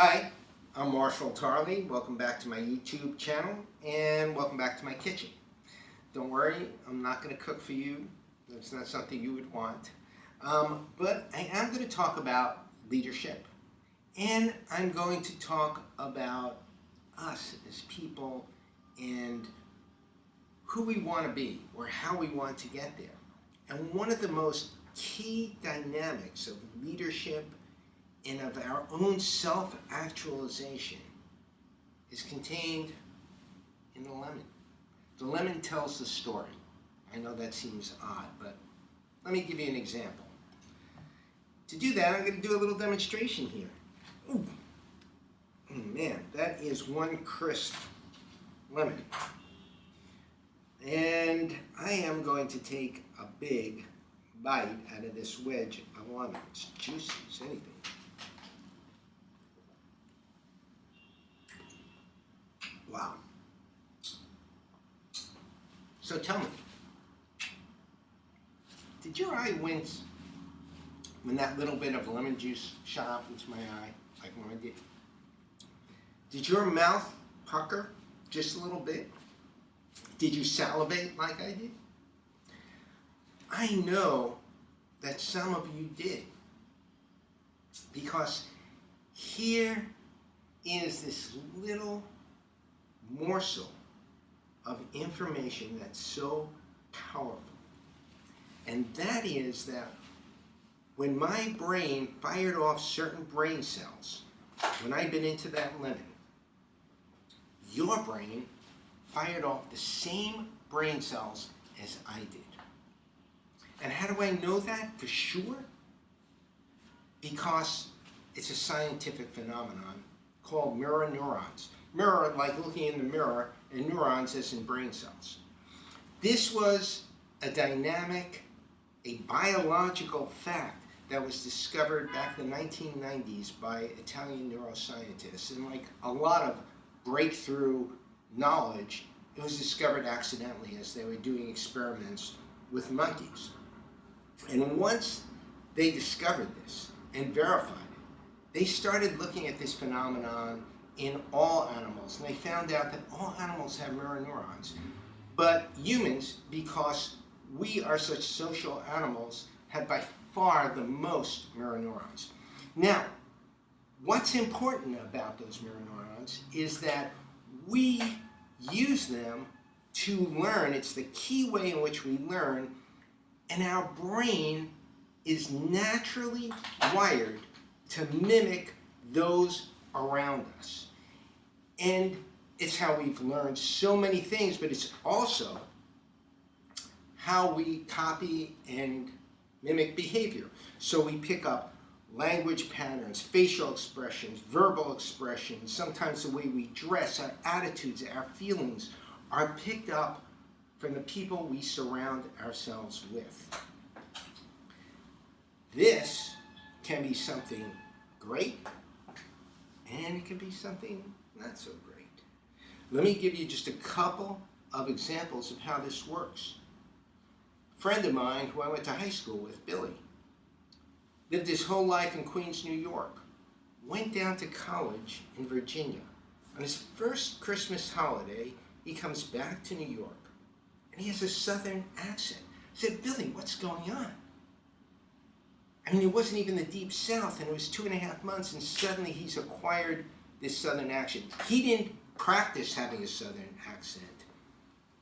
Hi, I'm Marshall Tarley. Welcome back to my YouTube channel and welcome back to my kitchen. Don't worry, I'm not going to cook for you. That's not something you would want. But I am going to talk about leadership, and I'm going to talk about us as people and who we want to be or how we want to get there. And one of the most key dynamics of leadership and of our own self-actualization is contained in the lemon. The lemon tells the story. I know that seems odd, but let me give you an example. To do that, I'm going to do a little demonstration here. Ooh. Man, that is one crisp lemon. And I am going to take a big bite out of this wedge of lemon. It's juicy as anything. Wow. So tell me, did your eye wince when that little bit of lemon juice shot up into my eye, like when I did? Did your mouth pucker just a little bit? Did you salivate like I did? I know that some of you did, because here is this little morsel of information that's so powerful. And that is that when my brain fired off certain brain cells, when I bit into that lemon, your brain fired off the same brain cells as I did. And how do I know that for sure? Because it's a scientific phenomenon called mirror neurons. Mirror, like looking in the mirror, and neurons as in brain cells. This was a dynamic, a biological fact that was discovered back in the 1990s by Italian neuroscientists. And like a lot of breakthrough knowledge, it was discovered accidentally as they were doing experiments with monkeys. And once they discovered this and verified it, they started looking at this phenomenon in all animals, and they found out that all animals have mirror neurons. But humans, because we are such social animals, have by far the most mirror neurons. Now, what's important about those mirror neurons is that we use them to learn. It's the key way in which we learn, and our brain is naturally wired to mimic those around us. And it's how we've learned so many things, but it's also how we copy and mimic behavior. So we pick up language patterns, facial expressions, verbal expressions, sometimes the way we dress, our attitudes, our feelings are picked up from the people we surround ourselves with. This can be something great, and it can be something not so great. Let me give you just a couple of examples of how this works. A friend of mine who I went to high school with, Billy, lived his whole life in Queens, New York, went down to college in Virginia. On his first Christmas holiday, he comes back to New York, and he has a southern accent. I said, Billy, what's going on? I mean, it wasn't even the deep south, and it was 2.5 months, and suddenly he's acquired this southern accent. He didn't practice having a southern accent.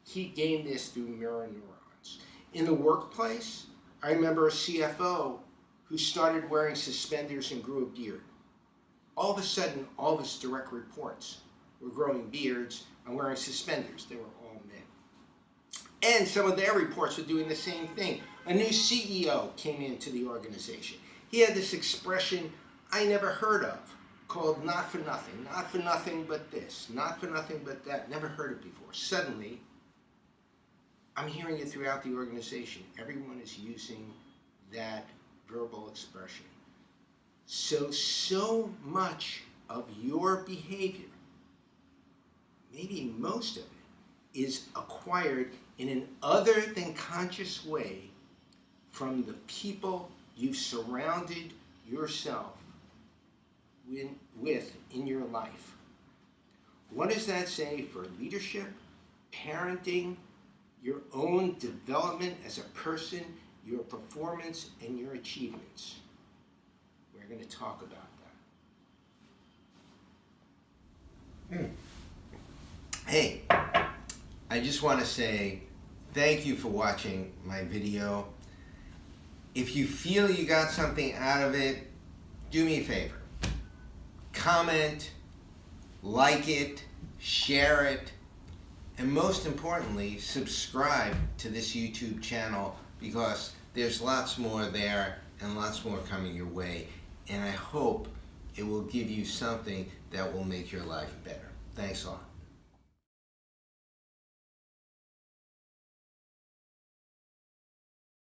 He gained this through mirror neurons. In the workplace, I remember a CFO who started wearing suspenders and grew a beard. All of a sudden, all of his direct reports were growing beards and wearing suspenders. They were all men. And some of their reports were doing the same thing. A new CEO came into the organization. He had this expression I never heard of called not for nothing but this, not for nothing but that. Never heard it before. Suddenly, I'm hearing it throughout the organization. Everyone is using that verbal expression. So much of your behavior, maybe most of it, is acquired in an other than conscious way from the people you've surrounded yourself with in your life. What does that say for leadership, parenting, your own development as a person, your performance, and your achievements? We're going to talk about that. Hey, I just want to say thank you for watching my video. If you feel you got something out of it, do me a favor. Comment, like it, share it, and most importantly, subscribe to this YouTube channel, because there's lots more there and lots more coming your way. And I hope it will give you something that will make your life better. Thanks a lot.